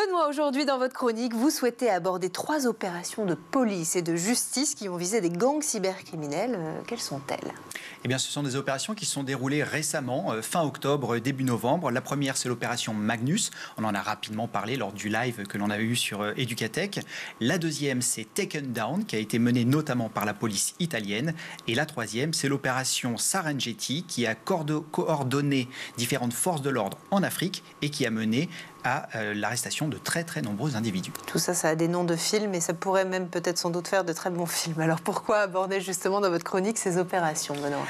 Benoît, aujourd'hui dans votre chronique, vous souhaitez aborder 3 opérations de police et de justice qui ont visé des gangs cybercriminels. Quelles sont-elles ? Eh bien, ce sont des opérations qui se sont déroulées récemment, fin octobre, début novembre. La première, c'est l'opération Magnus. On en a rapidement parlé lors du live que l'on avait eu sur Educatech. La deuxième, c'est Taken Down, qui a été menée notamment par la police italienne. Et la troisième, c'est l'opération Serengeti, qui a coordonné différentes forces de l'ordre en Afrique et qui a mené à l'arrestation de très nombreux individus. Tout ça, ça a des noms de films et ça pourrait même peut-être sans doute faire de très bons films. Alors pourquoi aborder justement dans votre chronique ces opérations, Benoît ?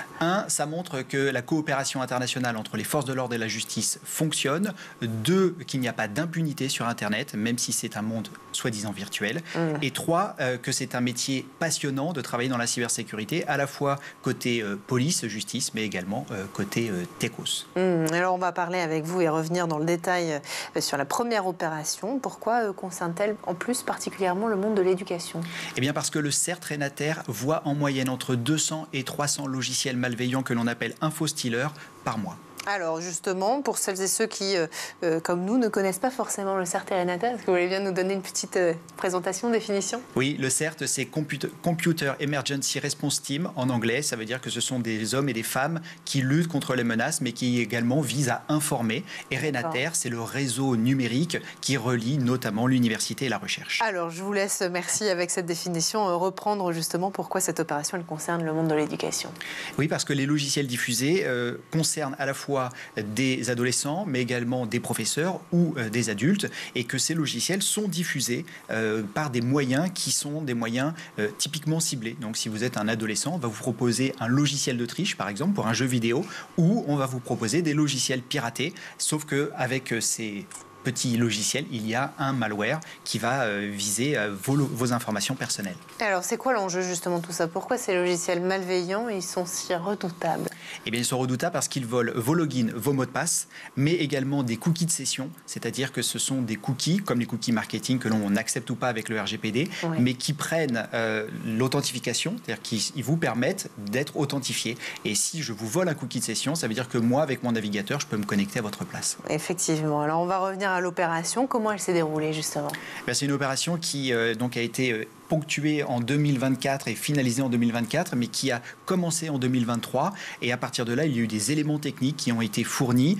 Ça montre que la coopération internationale entre les forces de l'ordre et la justice fonctionne. 2, qu'il n'y a pas d'impunité sur Internet, même si c'est un monde soi-disant virtuel. Et 3, que c'est un métier passionnant de travailler dans la cybersécurité, à la fois côté police, justice, mais également côté techos. Alors on va parler avec vous et revenir dans le détail sur la première opération. Pourquoi concerne-t-elle en plus particulièrement le monde de l'éducation ? Eh bien parce que le CERT Renater voit en moyenne entre 200 et 300 logiciels malveillants que l'on appelle infostealers par mois. Alors justement, pour celles et ceux qui, comme nous, ne connaissent pas forcément le CERT Renater, est-ce que vous voulez bien nous donner une petite présentation, définition ? Oui, le CERT, c'est Computer Emergency Response Team en anglais. Ça veut dire que ce sont des hommes et des femmes qui luttent contre les menaces, mais qui également visent à informer. Et Renater, c'est le réseau numérique qui relie notamment l'université et la recherche. Alors, je vous laisse, merci, avec cette définition, reprendre justement pourquoi cette opération elle concerne le monde de l'éducation. Oui, parce que les logiciels diffusés concernent à la fois des adolescents, mais également des professeurs ou des adultes, et que ces logiciels sont diffusés par des moyens qui sont des moyens typiquement ciblés. Donc si vous êtes un adolescent, on va vous proposer un logiciel de triche, par exemple, pour un jeu vidéo, ou on va vous proposer des logiciels piratés, sauf qu'avec ces petits logiciels, il y a un malware qui va viser vos informations personnelles. Alors, c'est quoi l'enjeu justement de tout ça ? Pourquoi ces logiciels malveillants, ils sont si redoutables ? Eh bien, ils sont redoutables parce qu'ils volent vos logins, vos mots de passe, mais également des cookies de session, c'est-à-dire que ce sont des cookies, comme les cookies marketing que l'on accepte ou pas avec le RGPD, mais qui prennent l'authentification, c'est-à-dire qu'ils vous permettent d'être authentifié. Et si je vous vole un cookie de session, ça veut dire que moi, avec mon navigateur, je peux me connecter à votre place. Effectivement. Alors, on va revenir à l'opération. Comment elle s'est déroulée, justement ? C'est une opération qui donc a été ponctuée en 2024 et finalisée en 2024, mais qui a commencé en 2023. Et à partir de là, il y a eu des éléments techniques qui ont été fournis.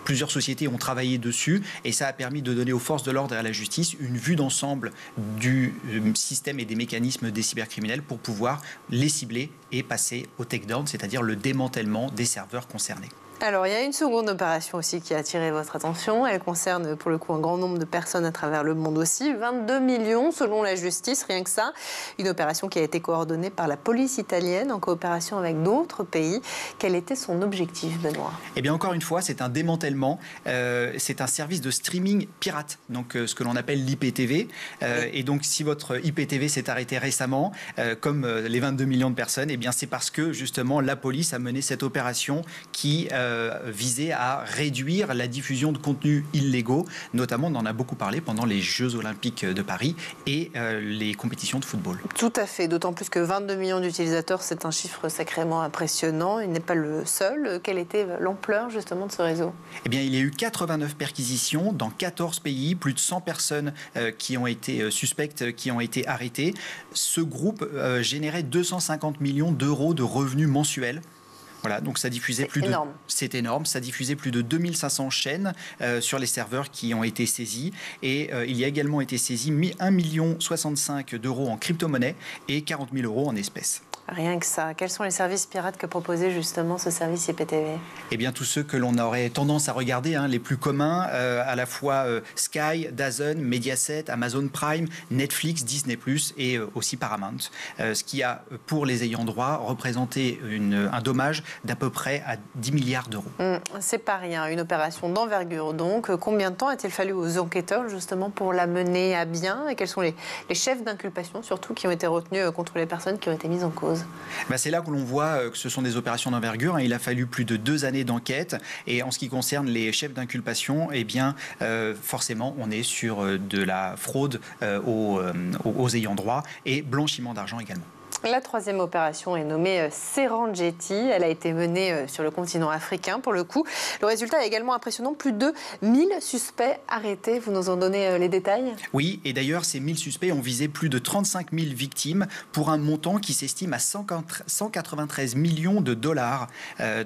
Plusieurs sociétés ont travaillé dessus et ça a permis de donner aux forces de l'ordre et à la justice une vue d'ensemble du système et des mécanismes des cybercriminels pour pouvoir les cibler et passer au takedown, c'est-à-dire le démantèlement des serveurs concernés. Alors, il y a une seconde opération aussi qui a attiré votre attention. Elle concerne pour le coup un grand nombre de personnes à travers le monde aussi. 22 millions selon la justice, rien que ça. Une opération qui a été coordonnée par la police italienne en coopération avec d'autres pays. Quel était son objectif, Benoît ? Eh bien, encore une fois, c'est un démantèlement. C'est un service de streaming pirate, donc ce que l'on appelle l'IPTV. Et donc, si votre IPTV s'est arrêté récemment, comme les 22 millions de personnes, eh bien, c'est parce que justement la police a mené cette opération qui visait à réduire la diffusion de contenus illégaux. Notamment, on en a beaucoup parlé pendant les Jeux Olympiques de Paris et les compétitions de football. Tout à fait, d'autant plus que 22 millions d'utilisateurs, c'est un chiffre sacrément impressionnant. Il n'est pas le seul. Quelle était l'ampleur justement de ce réseau ? Eh bien, il y a eu 89 perquisitions dans 14 pays, plus de 100 personnes qui ont été suspectes, qui ont été arrêtées. Ce groupe générait 250 millions d'euros de revenus mensuels. Voilà, donc ça diffusait c'est énorme, ça diffusait plus de 2500 chaînes sur les serveurs qui ont été saisis et il y a également été saisi 1,65 million d'euros en crypto-monnaie et 40 000 euros en espèces. Rien que ça. Quels sont les services pirates que proposait justement ce service IPTV ? Eh bien, tous ceux que l'on aurait tendance à regarder, les plus communs, à la fois Sky, DAZN, Mediaset, Amazon Prime, Netflix, Disney+, et aussi Paramount. Ce qui a, pour les ayants droit, représenté un dommage d'à peu près à 10 milliards d'euros. C'est pas rien. Une opération d'envergure, donc. Combien de temps a-t-il fallu aux enquêteurs, justement, pour la mener à bien ? Et quels sont les chefs d'inculpation, surtout, qui ont été retenus contre les personnes qui ont été mises en cause ? C'est là que l'on voit que ce sont des opérations d'envergure. Il a fallu plus de 2 années d'enquête. Et en ce qui concerne les chefs d'inculpation, eh bien, forcément, on est sur de la fraude aux ayants droit et blanchiment d'argent également. La troisième opération est nommée Serengeti. Elle a été menée sur le continent africain pour le coup. Le résultat est également impressionnant. Plus de 1000 suspects arrêtés. Vous nous en donnez les détails? Oui, et d'ailleurs, ces 1000 suspects ont visé plus de 35 000 victimes pour un montant qui s'estime à 193 millions de dollars.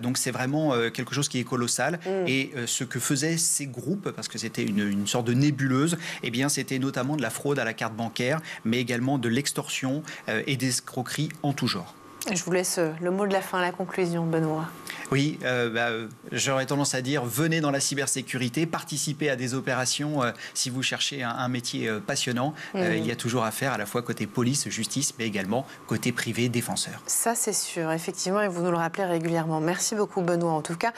Donc c'est vraiment quelque chose qui est colossal. Et ce que faisaient ces groupes, parce que c'était une sorte de nébuleuse, eh bien, c'était notamment de la fraude à la carte bancaire, mais également de l'extorsion et des escroqueries en tout genre. Je vous laisse le mot de la fin, la conclusion, Benoît. Oui, j'aurais tendance à dire, venez dans la cybersécurité, participez à des opérations si vous cherchez un métier passionnant. Il y a toujours à faire, à la fois côté police, justice, mais également côté privé, défenseur. Ça, c'est sûr, effectivement, et vous nous le rappelez régulièrement. Merci beaucoup, Benoît, en tout cas.